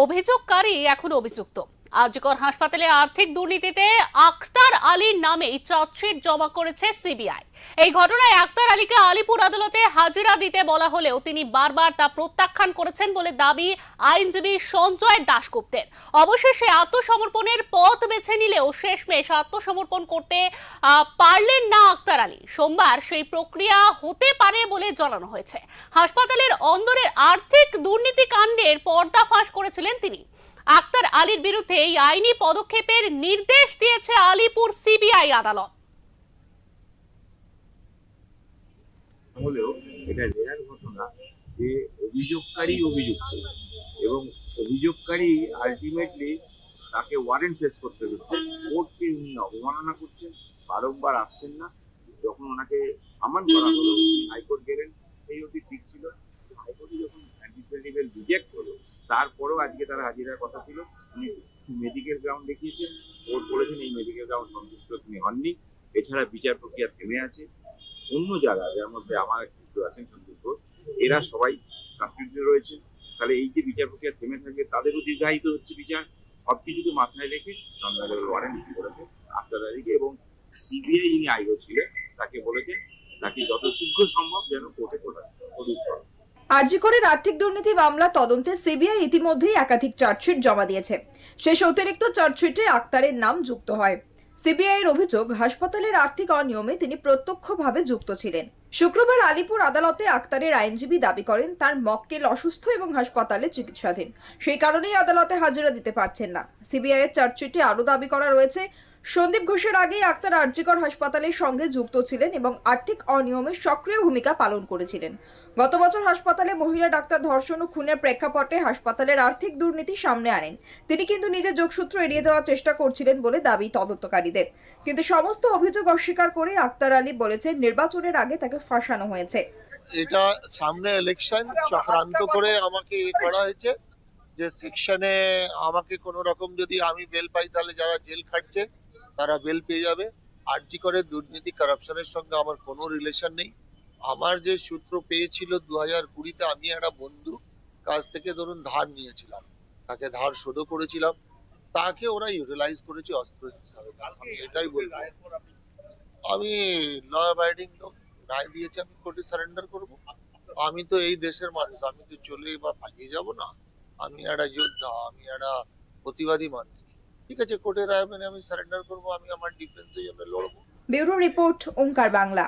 অভিযোগকারী এখন অভিযুক্ত। আরজিকর হাসপাতালে আর্থিক দুর্নীতিতে আক্তার আলীর নামে চার্জশিট জমা করেছে সিবিআই। এই ঘটনায় আক্তার আলীকে আলিপুর আদালতে হাজিরা দিতে বলা হলেও তিনি বারবার তা প্রত্যাখ্যান করেছেন বলে দাবি আইনজীবী সঞ্জয় দাশগুপ্তের। অবশেষে আত্মসমর্পণের পথ বেছে নিলেও শেষমেশ আত্মসমর্পণ করতে পারলেন না আক্তার আলী। সোমবার সেই প্রক্রিয়া হতে পারে বলে জানানো হয়েছে। হাসপাতালের অন্দরের আর্থিক দুর্নীতি কাণ্ডের পর্দাফাঁস করেছিলেন তিনি। আক্তার আলীর বিরুদ্ধে এই আইনি পদক্ষেপের নির্দেশ দিয়েছে আলিপুর সিবিআই আদালত। হলেও এটা রেয়ার ঘটনা যে অভিযোগকারী অভিযুক্ত এবং অভিযোগকারী আলটিমেটলি তাকে ওয়ারেন্ট ফেস করতে হচ্ছে। কোর্টকে উনি অবমাননা করছেন, বারংবার আসছেন না। যখন ওনাকে সামান করা হলো হাইকোর্ট গেলেন, সেই অবধি ঠিক ছিল। হাইকোর্টে যখন অ্যান্টিপ্রেডিক্যাল রিজেক্ট হলো, তারপরেও আজকে তারা হাজিরার কথা ছিল। উনি মেডিকেল গ্রাউন্ড দেখিয়েছেন, কোর্ট বলেছেন এই মেডিকেল গ্রাউন্ড সন্তুষ্ট তিনি হননি। এছাড়া বিচার প্রক্রিয়া থেমে আছে। অন্য জায়গা যার মধ্যে আমার কিছু আছেন সন্দীপ ঘোষ, এরা সবাই কাস্টডিতে রয়েছে। তাহলে এই যে বিচার প্রক্রিয়া থেমে থাকবে, তাদেরও দীর্ঘায়িত হচ্ছে বিচার। সবকিছুকে মাথায় রেখে ওয়ারেন্ট ইস্যু করেছে আক্তার আলীকে, এবং সিবিআই যিনি আইও ছিলেন তাকে বলেছেন তাকে যত শীঘ্র সম্ভব যেন কোর্টে প্রডিউস করে। আরজিকরের আর্থিক দুর্নীতি মামলা তদন্তে সিবিআই ইতিমধ্যেই একাধিক চার্জশিট জমা দিয়েছে। শেষ অতিরিক্ত চার্জশিটে আক্তারের নাম যুক্ত হয়। সিবিআই এর অভিযোগ, হাসপাতালের আর্থিক অনিয়মে তিনি প্রত্যক্ষভাবে যুক্ত ছিলেন। শুক্রবার আলিপুর আদালতে আক্তারের আইনজীবী দাবি করেন তার মক্কেল অসুস্থ এবং হাসপাতালে চিকিৎসাধীন, সেই কারণেই আদালতে হাজিরা দিতে পারছেন না। সিবিআই এর চার্জশিটে আরও দাবি করা রয়েছে, সন্দীপ ঘোষের আগেই আক্তার আরজিকর হাসপাতালের সঙ্গে যুক্ত ছিলেন এবং আর্থিক অনিয়মে সক্রিয় ভূমিকা পালন করেছিলেন। গত বছর হাসপাতালে মহিলা ডাক্তার ধর্ষণ ও খুনের প্রেক্ষাপটে হাসপাতালের আর্থিক দুর্নীতি সামনে আনেন তিনি, কিন্তু নিজের যোগসূত্র এড়িয়ে যাওয়ার চেষ্টা করছিলেন বলে দাবি তদন্তকারীদের। কিন্তু সমস্ত অভিযোগ অস্বীকার করে আক্তার আলী বলেছেন নির্বাচনের আগে তাকে ফাঁসানো হয়েছে। এটা সামনে ইলেকশন চক্রান্ত করে আমাকে করা হয়েছে, যে সেকশনে আমাকে কোনো রকম যদি আমি বেল পাই তাহলে যারা জেল খাটছে তারা বেল পেয়ে যাবে। আরজি করে দুর্নীতি কারাপশনের সঙ্গে আমার কোনো রিলেশন নেই। আমার যে সূত্র পেয়েছিল 2020-তে, আমি একটা বন্ধু কাছ থেকে ধরুন ধার নিয়েছিলাম, তাকে ধার শোধও করেছিলাম, তাকে ওরা ইউটিলাইজ করেছে অস্ত্র হিসাবে। আমি এটাই বলবো, আমি ল অ্যাবাইডিং লোক, রায় দিয়েছে আমি কোর্টে সারেন্ডার করব। আমি তো এই দেশের মানুষ, আমি তো চলে বা পালিয়ে যাব না। আমি একটা যোদ্ধা, আমি একটা প্রতিবাদী মানুষ। ঠিক আছে, কোর্টের রায় মেনে আমি সারেন্ডার করবো, আমি আমার ডিফেন্সের জন্য লড়বো। ব্যুরো রিপোর্ট, ওঙ্কার বাংলা।